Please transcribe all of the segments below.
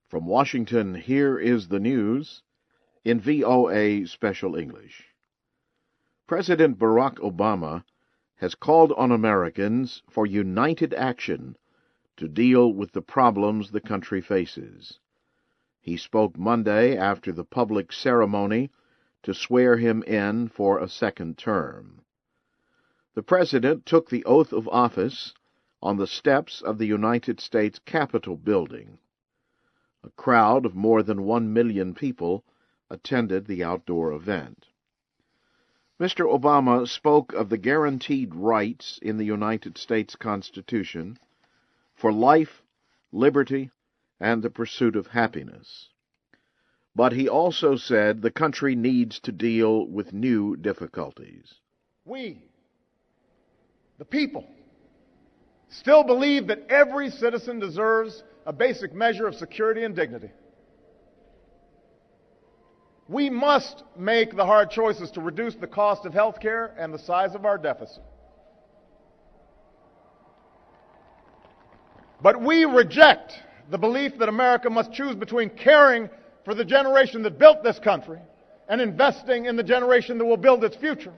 From Washington, here is the news in VOA Special English. President Barack Obama has called on Americans for united action to deal with the problems the country faces. He spoke Monday after the public ceremony to swear him in for a second term. The president took the oath of office on the steps of the United States Capitol building. A crowd of more than 1 million people attended the outdoor event. Mr. Obama spoke of the guaranteed rights in the United States Constitution for life, liberty, and the pursuit of happiness. But he also said the country needs to deal with new difficulties. We, the people, still believe that every citizen deserves a basic measure of security and dignity. We must make the hard choices to reduce the cost of health care and the size of our deficit. But we reject the belief that America must choose between caring for the generation that built this country and investing in the generation that will build its future.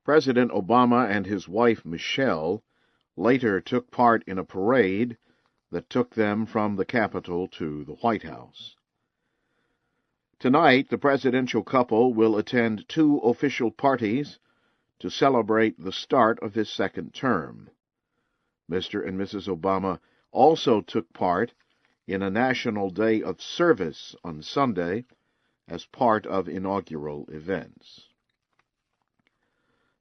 President Obama and his wife Michelle later took part in a parade that took them from the Capitol to the White House. Tonight, the presidential couple will attend 2 official parties to celebrate the start of his second term. Mr. and Mrs. Obama also took part in a National Day of Service on Sunday as part of inaugural events.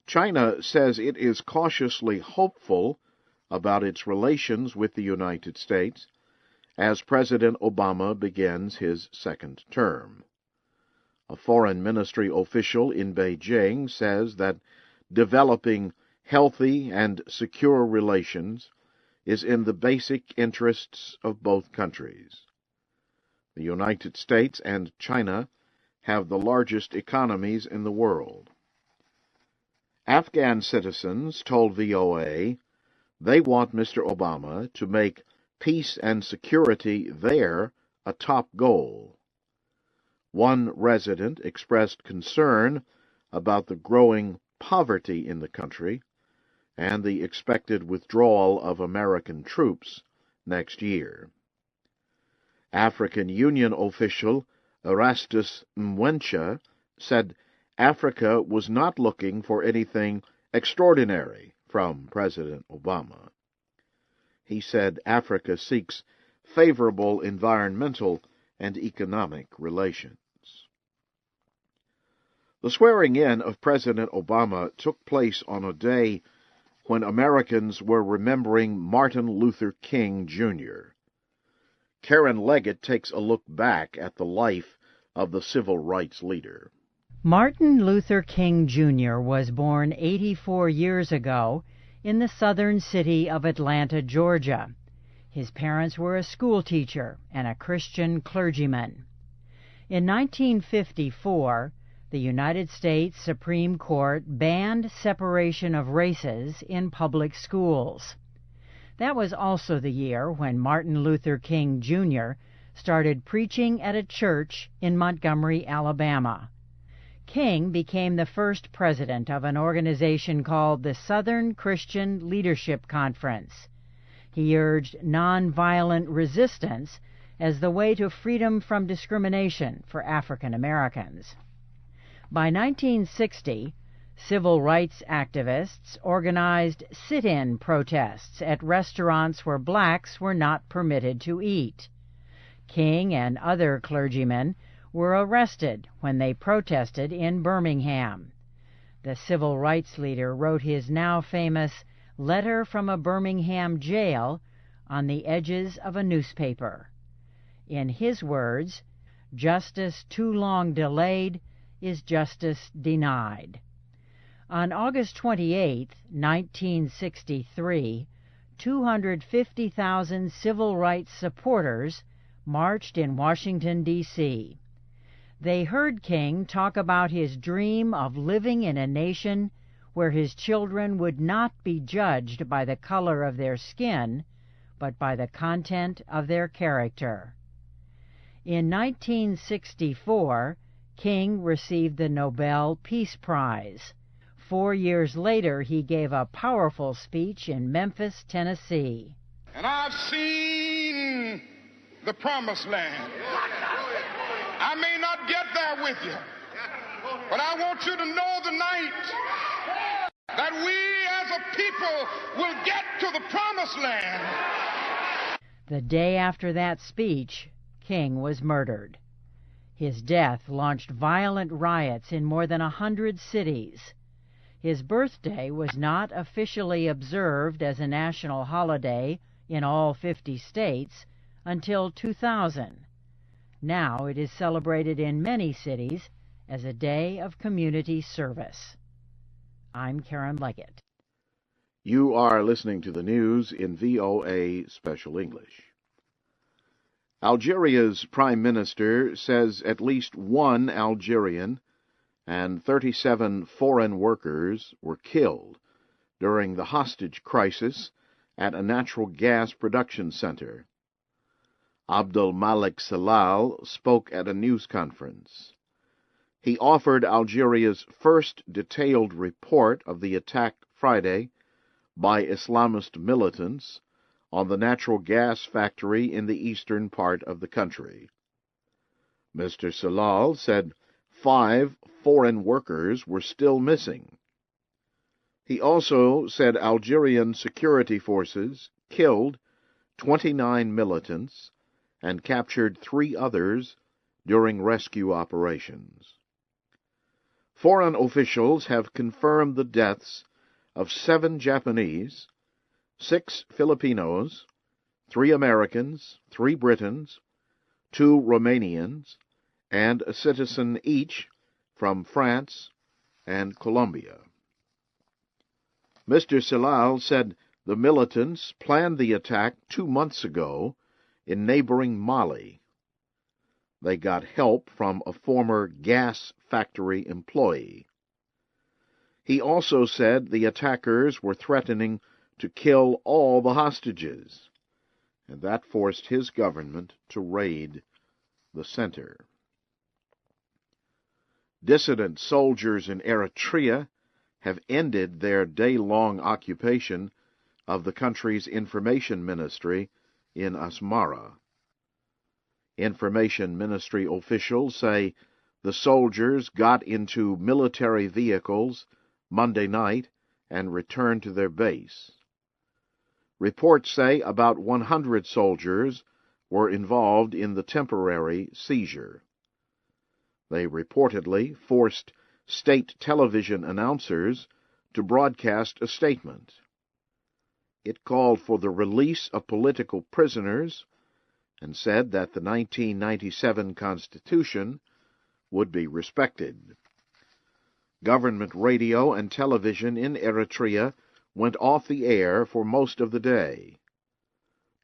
China says it is cautiously hopeful about its relations with the United States as President Obama begins his second term. A foreign ministry official in Beijing says that developing healthy and secure relations is in the basic interests of both countries. The United States and China have the largest economies in the world. Afghan citizens told VOA they want Mr. Obama to make peace and security there a top goal. One resident expressed concern about the growing poverty in the country and the expected withdrawal of American troops next year. African Union official Erastus Mwencha said Africa was not looking for anything extraordinary from President Obama. He said Africa seeks favorable environmental and economic relations. The swearing-in of President Obama took place on a day when Americans were remembering Martin Luther King, Jr. Karen Leggett takes a look back at the life of the civil rights leader. Martin Luther King, Jr. was born 84 years ago in the southern city of Atlanta, Georgia. His parents were a schoolteacher and a Christian clergyman. In 1954, the United States Supreme Court banned separation of races in public schools. That was also the year when Martin Luther King, Jr. started preaching at a church in Montgomery, Alabama. King became the first president of an organization called the Southern Christian Leadership Conference. He urged nonviolent resistance as the way to freedom from discrimination for African Americans. By 1960, civil rights activists organized sit-in protests at restaurants where blacks were not permitted to eat. King and other clergymen were arrested when they protested in Birmingham. The civil rights leader wrote his now famous Letter from a Birmingham Jail on the edges of a newspaper. In his words, "Justice too long delayed is justice denied." On August 28, 1963, 250,000 civil rights supporters marched in Washington, D.C. They heard King talk about his dream of living in a nation where his children would not be judged by the color of their skin, but by the content of their character. In 1964, King received the Nobel Peace Prize. 4 years later, he gave a powerful speech in Memphis, Tennessee. And I've seen the promised land. I may not get there with you, but I want you to know tonight that we as a people will get to the promised land. The day after that speech, King was murdered. His death launched violent riots in more than 100 cities. His birthday was not officially observed as a national holiday in all 50 states until 2000. Now it is celebrated in many cities as a day of community service. I'm Karen Leggett. You are listening to the news in VOA Special English. Algeria's Prime Minister says at least one Algerian and 37 foreign workers were killed during the hostage crisis at a natural gas production center. Abdul Malik Salal spoke at a news conference. He offered Algeria's first detailed report of the attack Friday by Islamist militants on the natural gas factory in the eastern part of the country. Mr. Salal said 5 foreign workers were still missing. He also said Algerian security forces killed 29 militants and captured 3 others during rescue operations. Foreign officials have confirmed the deaths of 7 Japanese, 6 Filipinos, 3 Americans, 3 Britons, 2 Romanians, and a citizen each from France and Colombia. Mr. Salal said the militants planned the attack 2 months ago in neighboring Mali. They got help from a former gas factory employee. He also said the attackers were threatening to kill all the hostages, and that forced his government to raid the center. Dissident soldiers in Eritrea have ended their day-long occupation of the country's information ministry in Asmera. Information ministry officials say the soldiers got into military vehicles Monday night and returned to their base. Reports say about 100 soldiers were involved in the temporary seizure. They reportedly forced state television announcers to broadcast a statement. It called for the release of political prisoners and said that the 1997 Constitution would be respected. Government radio and television in Eritrea went off the air for most of the day.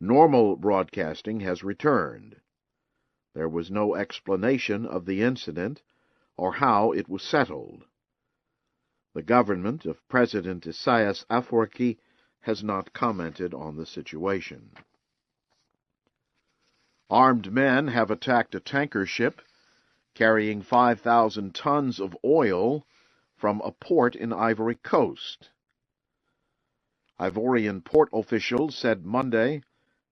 Normal broadcasting has returned. There was no explanation of the incident or how it was settled. The government of President Isaias Afwerki has not commented on the situation. Armed men have attacked a tanker ship carrying 5,000 tons of oil from a port in Ivory Coast. Ivorian port officials said Monday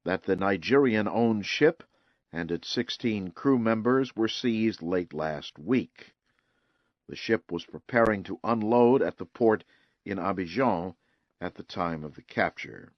that the Nigerian-owned ship and its 16 crew members were seized late last week. The ship was preparing to unload at the port in Abidjan at the time of the capture.